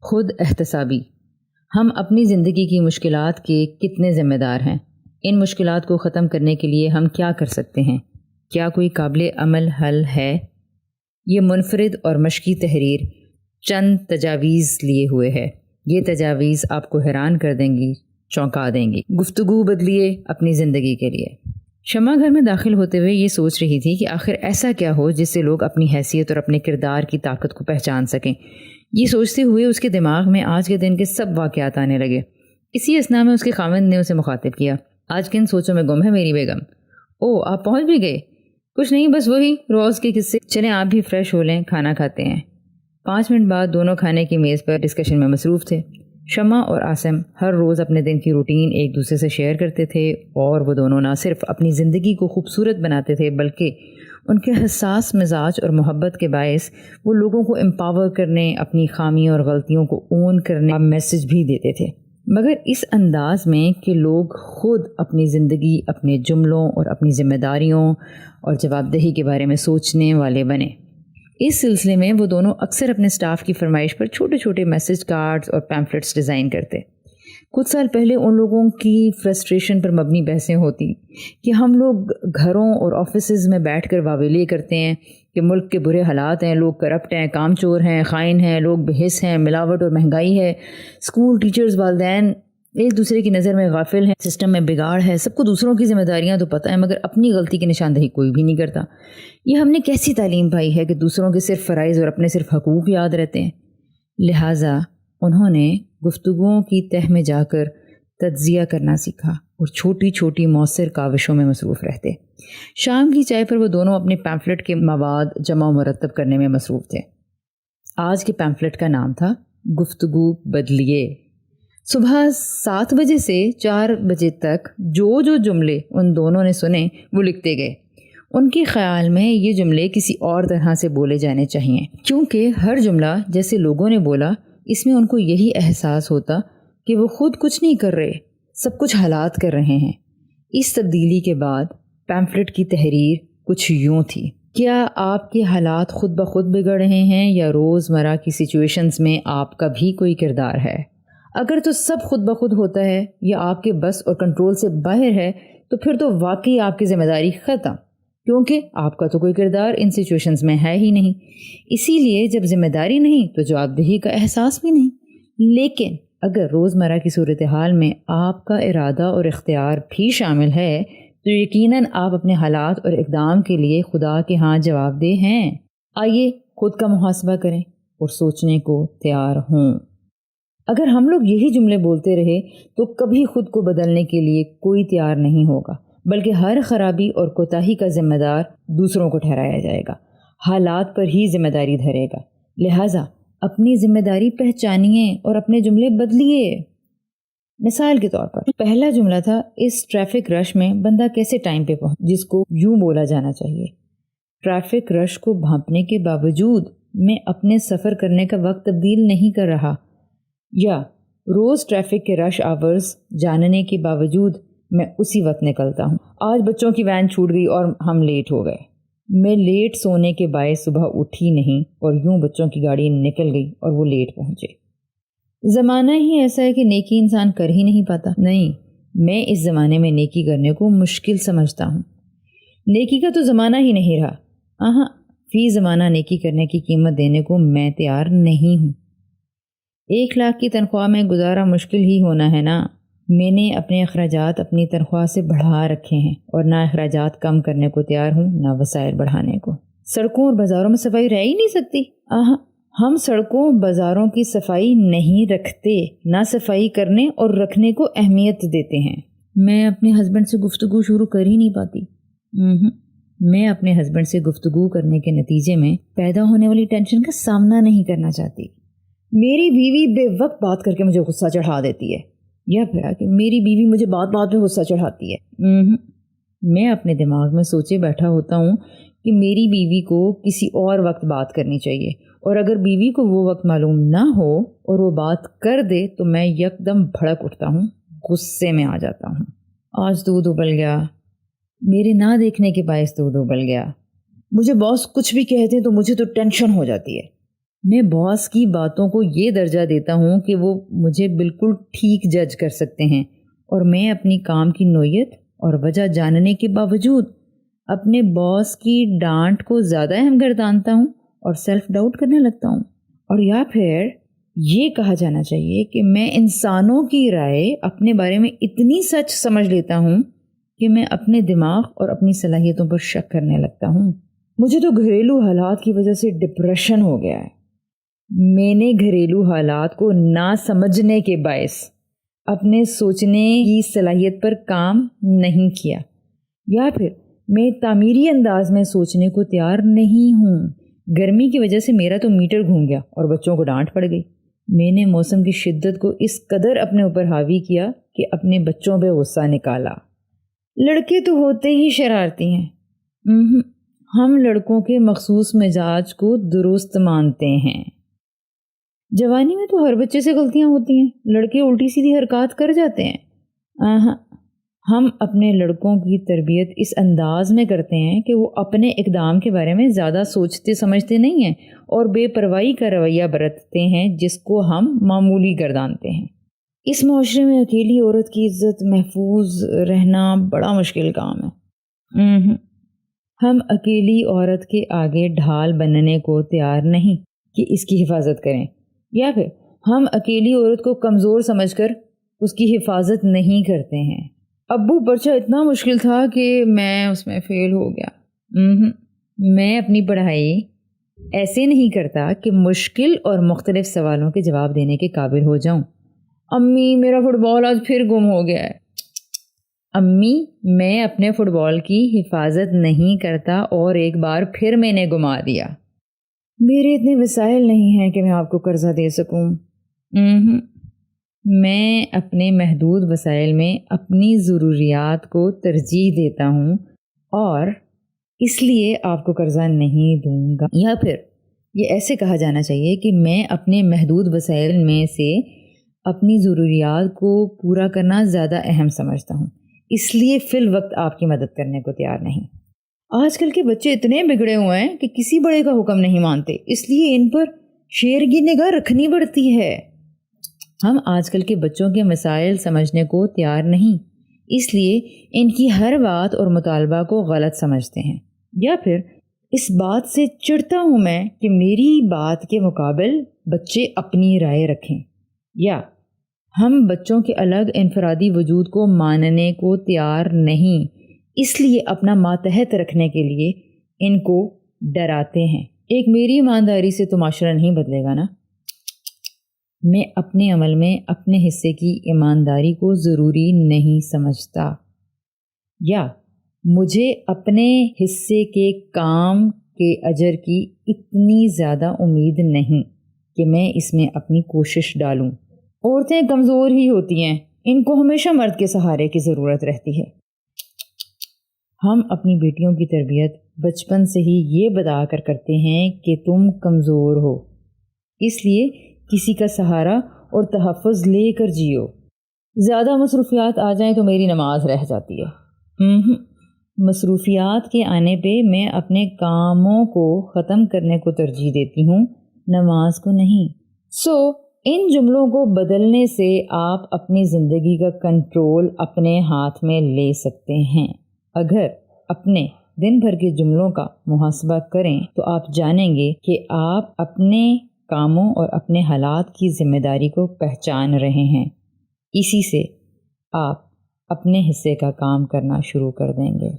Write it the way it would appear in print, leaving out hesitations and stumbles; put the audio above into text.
خود احتسابی۔ ہم اپنی زندگی کی مشکلات کے کتنے ذمہ دار ہیں؟ ان مشکلات کو ختم کرنے کے لیے ہم کیا کر سکتے ہیں؟ کیا کوئی قابل عمل حل ہے؟ یہ منفرد اور مشقی تحریر چند تجاویز لیے ہوئے ہے۔ یہ تجاویز آپ کو حیران کر دیں گی، چونکا دیں گی۔ گفتگو بدلیے اپنی زندگی کے لیے۔ شمع گھر میں داخل ہوتے ہوئے یہ سوچ رہی تھی کہ آخر ایسا کیا ہو جس سے لوگ اپنی حیثیت اور اپنے کردار کی طاقت کو پہچان سکیں۔ یہ سوچتے ہوئے اس کے دماغ میں آج کے دن کے سب واقعات آنے لگے۔ اسی اثنا میں اس کے خاوند نے اسے مخاطب کیا۔ آج کن سوچوں میں گم ہے میری بیگم؟ او، آپ پہنچ بھی گئے؟ کچھ نہیں، بس وہی روز کے قصے۔ چلیں آپ بھی فریش ہو لیں، کھانا کھاتے ہیں۔ 5 منٹ بعد دونوں کھانے کی میز پر ڈسکشن میں مصروف تھے۔ شمع اور عاصم ہر روز اپنے دن کی روٹین ایک دوسرے سے شیئر کرتے تھے، اور وہ دونوں نہ صرف اپنی زندگی کو خوبصورت بناتے تھے بلکہ ان کے حساس مزاج اور محبت کے باعث وہ لوگوں کو امپاور کرنے، اپنی خامیوں اور غلطیوں کو اون کرنے کا میسج بھی دیتے تھے، مگر اس انداز میں کہ لوگ خود اپنی زندگی، اپنے جملوں اور اپنی ذمہ داریوں اور جواب دہی کے بارے میں سوچنے والے بنے۔ اس سلسلے میں وہ دونوں اکثر اپنے سٹاف کی فرمائش پر چھوٹے چھوٹے میسج کارڈز اور پیمفلٹس ڈیزائن کرتے۔ کچھ سال پہلے ان لوگوں کی فرسٹریشن پر مبنی بحثیں ہوتی کہ ہم لوگ گھروں اور آفیسز میں بیٹھ کر واویلی کرتے ہیں کہ ملک کے برے حالات ہیں، لوگ کرپٹ ہیں، کام چور ہیں، خائن ہیں، لوگ بے حس ہیں، ملاوٹ اور مہنگائی ہے، اسکول ٹیچرز، والدین ایک دوسرے کی نظر میں غافل ہیں، سسٹم میں بگاڑ ہے، سب کو دوسروں کی ذمہ داریاں تو پتہ ہیں مگر اپنی غلطی کی نشاندہی کوئی بھی نہیں کرتا۔ یہ ہم نے کیسی تعلیم پائی ہے کہ دوسروں کے صرف فرائض اور اپنے صرف حقوق یاد رہتے ہیں؟ لہٰذا انہوں نے گفتگوؤں کی تہ میں جا کر تجزیہ کرنا سیکھا اور چھوٹی چھوٹی مؤثر کاوشوں میں مصروف رہتے۔ شام کی چائے پر وہ دونوں اپنے پیمفلٹ کے مواد جمع و مرتب کرنے میں مصروف تھے۔ آج کے پیمفلٹ کا نام تھا گفتگو بدلیے۔ صبح 7 بجے سے 4 بجے تک جو جملے ان دونوں نے سنے وہ لکھتے گئے۔ ان کے خیال میں یہ جملے کسی اور طرح سے بولے جانے چاہیے، کیونکہ ہر جملہ جیسے لوگوں نے بولا اس میں ان کو یہی احساس ہوتا کہ وہ خود کچھ نہیں کر رہے، سب کچھ حالات کر رہے ہیں۔ اس تبدیلی کے بعد پیمفلٹ کی تحریر کچھ یوں تھی: کیا آپ کے حالات خود بخود بگڑ رہے ہیں یا روزمرہ کی سچویشنز میں آپ کا بھی کوئی کردار ہے؟ اگر تو سب خود بخود ہوتا ہے یا آپ کے بس اور کنٹرول سے باہر ہے تو پھر تو واقعی آپ کی ذمہ داری ختم، کیونکہ آپ کا تو کوئی کردار ان سچویشنز میں ہے ہی نہیں۔ اسی لیے جب ذمہ داری نہیں تو جواب دہی کا احساس بھی نہیں۔ لیکن اگر روزمرہ کی صورتحال میں آپ کا ارادہ اور اختیار بھی شامل ہے تو یقیناً آپ اپنے حالات اور اقدام کے لیے خدا کے ہاں جواب دہ ہیں۔ آئیے خود کا محاسبہ کریں اور سوچنے کو تیار ہوں۔ اگر ہم لوگ یہی جملے بولتے رہے تو کبھی خود کو بدلنے کے لیے کوئی تیار نہیں ہوگا، بلکہ ہر خرابی اور کوتاہی کا ذمہ دار دوسروں کو ٹھہرایا جائے گا، حالات پر ہی ذمہ داری دھرے گا۔ لہٰذا اپنی ذمہ داری پہچانیے اور اپنے جملے بدلیے۔ مثال کے طور پر پہلا جملہ تھا: اس ٹریفک رش میں بندہ کیسے ٹائم پہ پہنچ، جس کو یوں بولا جانا چاہیے: ٹریفک رش کو بھانپنے کے باوجود میں اپنے سفر کرنے کا وقت تبدیل نہیں کر رہا، یا روز ٹریفک کے رش آورز جاننے کے باوجود میں اسی وقت نکلتا ہوں۔ آج بچوں کی وین چھوٹ گئی اور ہم لیٹ ہو گئے، میں لیٹ سونے کے باعث صبح اٹھی نہیں اور یوں بچوں کی گاڑی نکل گئی اور وہ لیٹ پہنچے۔ زمانہ ہی ایسا ہے کہ نیکی انسان کر ہی نہیں پاتا۔ نہیں، میں اس زمانے میں نیکی کرنے کو مشکل سمجھتا ہوں۔ نیکی کا تو زمانہ ہی نہیں رہا۔ فی زمانہ نیکی کرنے کی قیمت دینے کو میں تیار نہیں ہوں۔ 1 لاکھ کی تنخواہ میں گزارا مشکل ہی ہونا ہے نا۔ میں نے اپنے اخراجات اپنی تنخواہ سے بڑھا رکھے ہیں اور نہ اخراجات کم کرنے کو تیار ہوں نہ وسائل بڑھانے کو۔ سڑکوں اور بازاروں میں صفائی رہ ہی نہیں سکتی۔ ہم سڑکوں بازاروں کی صفائی نہیں رکھتے، نہ صفائی کرنے اور رکھنے کو اہمیت دیتے ہیں۔ میں اپنے ہسبینڈ سے گفتگو شروع کر ہی نہیں پاتی۔ میں اپنے ہسبینڈ سے گفتگو کرنے کے نتیجے میں پیدا ہونے والی ٹینشن کا سامنا نہیں کرنا چاہتی۔ میری بیوی بے وقت بات کر کے مجھے غصہ چڑھا دیتی ہے، یا پھر کہ میری بیوی مجھے بات بات پہ غصہ چڑھاتی ہے۔ میں اپنے دماغ میں سوچے بیٹھا ہوتا ہوں کہ میری بیوی کو کسی اور وقت بات کرنی چاہیے، اور اگر بیوی کو وہ وقت معلوم نہ ہو اور وہ بات کر دے تو میں یکدم بھڑک اٹھتا ہوں، غصے میں آ جاتا ہوں۔ آج دودھ ابل گیا، میرے نہ دیکھنے کے باعث دودھ ابل گیا۔ مجھے باس کچھ بھی کہتے ہیں تو مجھے تو ٹینشن ہو جاتی ہے۔ میں باس کی باتوں کو یہ درجہ دیتا ہوں کہ وہ مجھے بالکل ٹھیک جج کر سکتے ہیں، اور میں اپنی کام کی نوعیت اور وجہ جاننے کے باوجود اپنے باس کی ڈانٹ کو زیادہ اہم گردانتا ہوں اور سیلف ڈاؤٹ کرنے لگتا ہوں۔ اور یا پھر یہ کہا جانا چاہیے کہ میں انسانوں کی رائے اپنے بارے میں اتنی سچ سمجھ لیتا ہوں کہ میں اپنے دماغ اور اپنی صلاحیتوں پر شک کرنے لگتا ہوں۔ مجھے تو گھریلو حالات کی وجہ سے ڈپریشن ہو گیا ہے۔ میں نے گھریلو حالات کو نہ سمجھنے کے باعث اپنے سوچنے کی صلاحیت پر کام نہیں کیا، یا پھر میں تعمیری انداز میں سوچنے کو تیار نہیں ہوں۔ گرمی کی وجہ سے میرا تو میٹر گھوم گیا اور بچوں کو ڈانٹ پڑ گئی۔ میں نے موسم کی شدت کو اس قدر اپنے اوپر حاوی کیا کہ اپنے بچوں پہ غصہ نکالا۔ لڑکے تو ہوتے ہی شرارتی ہیں۔ ہم لڑکوں کے مخصوص مزاج کو درست مانتے ہیں۔ جوانی میں تو ہر بچے سے غلطیاں ہوتی ہیں، لڑکے الٹی سیدھی حرکات کر جاتے ہیں۔ ہم اپنے لڑکوں کی تربیت اس انداز میں کرتے ہیں کہ وہ اپنے اقدام کے بارے میں زیادہ سوچتے سمجھتے نہیں ہیں اور بے پرواہی کا رویہ برتتے ہیں، جس کو ہم معمولی گردانتے ہیں۔ اس معاشرے میں اکیلی عورت کی عزت محفوظ رہنا بڑا مشکل کام ہے۔ ہم اکیلی عورت کے آگے ڈھال بننے کو تیار نہیں کہ اس کی حفاظت کریں، یا پھر ہم اکیلی عورت کو کمزور سمجھ کر اس کی حفاظت نہیں کرتے ہیں۔ ابو پرچہ اتنا مشکل تھا کہ میں اس میں فیل ہو گیا۔ میں اپنی پڑھائی ایسے نہیں کرتا کہ مشکل اور مختلف سوالوں کے جواب دینے کے قابل ہو جاؤں۔ امی میرا فٹ بال آج پھر گم ہو گیا ہے۔ امی میں اپنے فٹ بال کی حفاظت نہیں کرتا اور ایک بار پھر میں نے گما دیا۔ میرے اتنے وسائل نہیں ہیں کہ میں آپ کو قرضہ دے سکوں۔ میں اپنے محدود وسائل میں اپنی ضروریات کو ترجیح دیتا ہوں اور اس لیے آپ کو قرضہ نہیں دوں گا۔ یا پھر یہ ایسے کہا جانا چاہیے کہ میں اپنے محدود وسائل میں سے اپنی ضروریات کو پورا کرنا زیادہ اہم سمجھتا ہوں، اس لیے فی الوقت آپ کی مدد کرنے کو تیار نہیں۔ آج کل کے بچے اتنے بگڑے ہوئے ہیں کہ کسی بڑے کا حکم نہیں مانتے، اس لیے ان پر شیر کی نگاہ رکھنی پڑتی ہے۔ ہم آج کل کے بچوں کے مسائل سمجھنے کو تیار نہیں، اس لیے ان کی ہر بات اور مطالبہ کو غلط سمجھتے ہیں، یا پھر اس بات سے چڑھتا ہوں میں کہ میری بات کے مقابل بچے اپنی رائے رکھیں، یا ہم بچوں کے الگ انفرادی وجود کو ماننے کو تیار نہیں، اس لیے اپنا ماتحت رکھنے کے لیے ان کو ڈراتے ہیں۔ ایک میری ایمانداری سے تو معاشرہ نہیں بدلے گا نا۔ میں اپنے عمل میں اپنے حصے کی ایمانداری کو ضروری نہیں سمجھتا، یا مجھے اپنے حصے کے کام کے اجر کی اتنی زیادہ امید نہیں کہ میں اس میں اپنی کوشش ڈالوں۔ عورتیں کمزور ہی ہوتی ہیں، ان کو ہمیشہ مرد کے سہارے کی ضرورت رہتی ہے۔ ہم اپنی بیٹیوں کی تربیت بچپن سے ہی یہ بتا کر کرتے ہیں کہ تم کمزور ہو، اس لیے کسی کا سہارا اور تحفظ لے کر جیو۔ زیادہ مصروفیات آ جائیں تو میری نماز رہ جاتی ہے۔ مصروفیات کے آنے پہ میں اپنے کاموں کو ختم کرنے کو ترجیح دیتی ہوں، نماز کو نہیں۔ ان جملوں کو بدلنے سے آپ اپنی زندگی کا کنٹرول اپنے ہاتھ میں لے سکتے ہیں۔ اگر اپنے دن بھر کے جملوں کا محاسبہ کریں تو آپ جانیں گے کہ آپ اپنے کاموں اور اپنے حالات کی ذمہ داری کو پہچان رہے ہیں۔ اسی سے آپ اپنے حصے کا کام کرنا شروع کر دیں گے۔